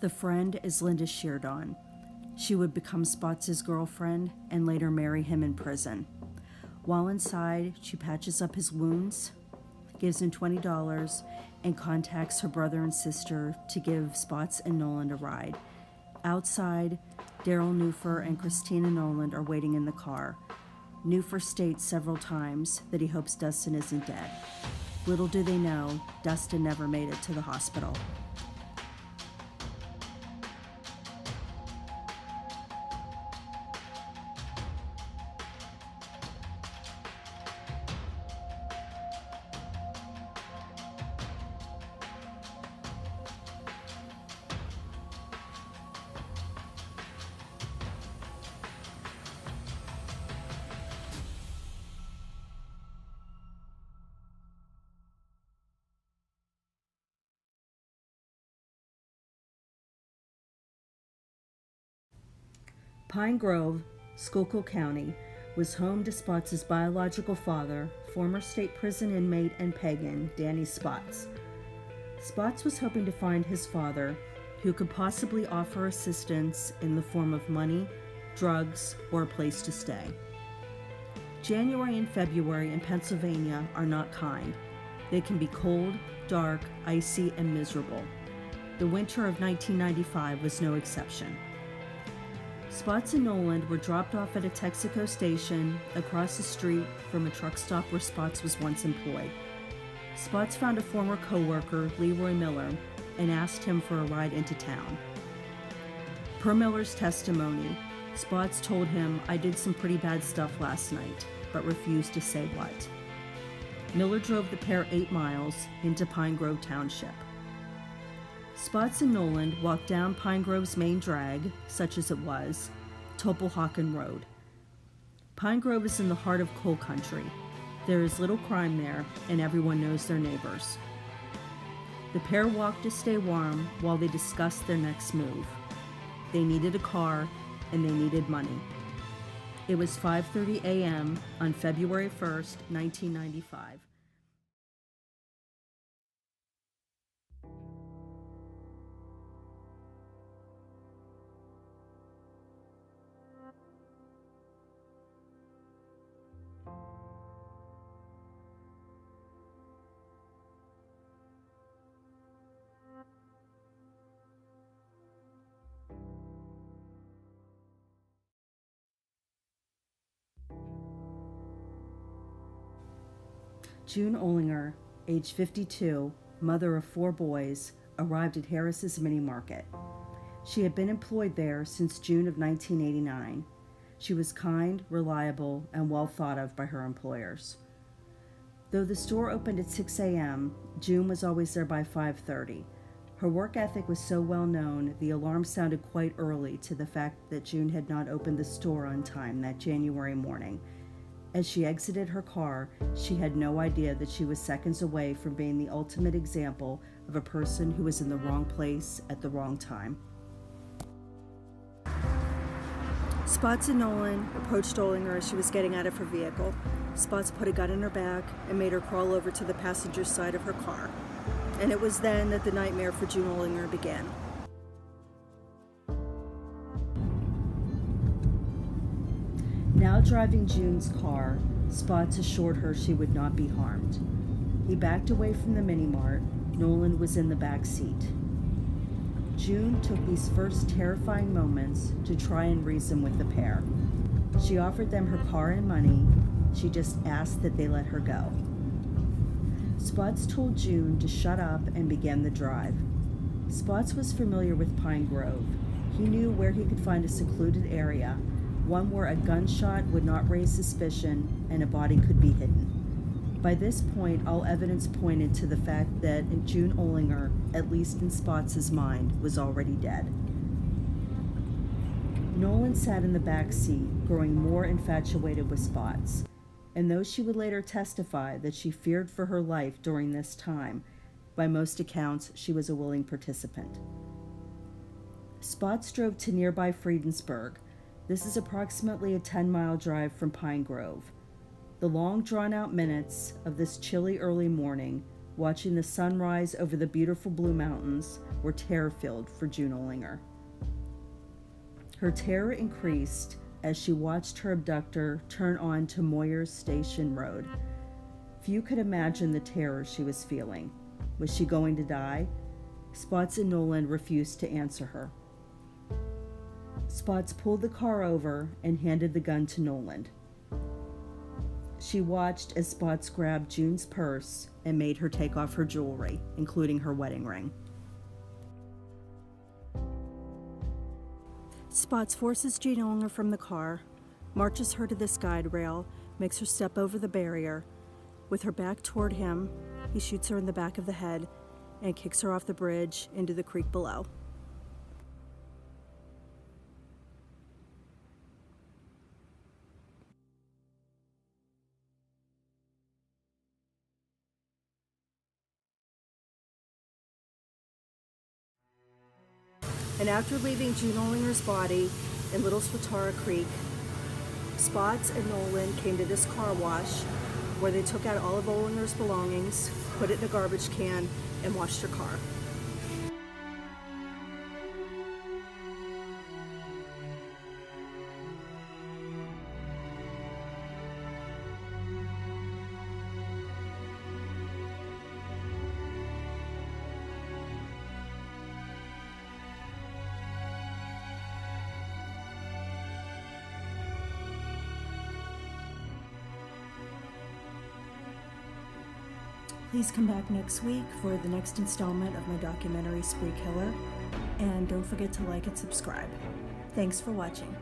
The friend is Linda Sheardon. She would become Spotz' girlfriend and later marry him in prison. While inside, she patches up his wounds, gives him $20, and contacts her brother and sister to give Spotz and Nolan a ride. Outside, Daryl Newfer and Christina Nolan are waiting in the car. Newfer states several times that he hopes Dustin isn't dead. Little do they know, Dustin never made it to the hospital. Pine Grove, Schuylkill County, was home to Spotz' biological father, former state prison inmate and pagan Danny Spotz. Spotz was hoping to find his father, who could possibly offer assistance in the form of money, drugs, or a place to stay. January and February in Pennsylvania are not kind. They can be cold, dark, icy, and miserable. The winter of 1995 was no exception. Spotz and Nolan were dropped off at a Texaco station across the street from a truck stop where Spotz was once employed. Spotz found a former co-worker, Leroy Miller, and asked him for a ride into town. Per Miller's testimony, Spotz told him, "I did some pretty bad stuff last night," but refused to say what. Miller drove the pair 8 miles into Pine Grove Township. Spotz and Nolan walked down Pine Grove's main drag, such as it was, Topolhocken Road. Pine Grove is in the heart of coal country. There is little crime there, and everyone knows their neighbors. The pair walked to stay warm while they discussed their next move. They needed a car, and they needed money. It was 5:30 a.m. on February 1st, 1995. June Olinger, age 52, mother of 4 boys, arrived at Harris's Mini Market. She had been employed there since June of 1989. She was kind, reliable, and well thought of by her employers. Though the store opened at 6 a.m., June was always there by 5:30. Her work ethic was so well known, the alarm sounded quite early to the fact that June had not opened the store on time that January morning. As she exited her car, she had no idea that she was seconds away from being the ultimate example of a person who was in the wrong place at the wrong time. Spotz and Nolan approached Olinger as she was getting out of her vehicle. Spotz put a gun in her back and made her crawl over to the passenger side of her car. And it was then that the nightmare for June Olinger began. Now driving June's car, Spotz assured her she would not be harmed. He backed away from the mini-mart. Nolan was in the back seat. June took these first terrifying moments to try and reason with the pair. She offered them her car and money. She just asked that they let her go. Spotz told June to shut up and began the drive. Spotz was familiar with Pine Grove. He knew where he could find a secluded area, one where a gunshot would not raise suspicion and a body could be hidden. By this point, all evidence pointed to the fact that June Olinger, at least in Spotz' mind, was already dead. Nolan sat in the back seat, growing more infatuated with Spotz, and though she would later testify that she feared for her life during this time, by most accounts, she was a willing participant. Spotz drove to nearby Friedensburg. This is approximately a 10-mile drive from Pine Grove. The long, drawn-out minutes of this chilly early morning watching the sunrise over the beautiful Blue Mountains, were terror-filled for June Olinger. Her terror increased as she watched her abductor turn on to Moyers Station Road. Few could imagine the terror she was feeling. Was she going to die? Spotz and Nolan refused to answer her. Spotz pulled the car over and handed the gun to Nolan. She watched as Spotz grabbed June's purse and made her take off her jewelry, including her wedding ring. Spotz forces June Olinger from the car, marches her to this guide rail, makes her step over the barrier. With her back toward him, he shoots her in the back of the head and kicks her off the bridge into the creek below. And after leaving June Olinger's body in Little Swatara Creek, Spotz and Nolan came to this car wash where they took out all of Olinger's belongings, put it in a garbage can, and washed her car. Please come back next week for the next installment of my documentary Spree Killer, and don't forget to like and subscribe. Thanks for watching.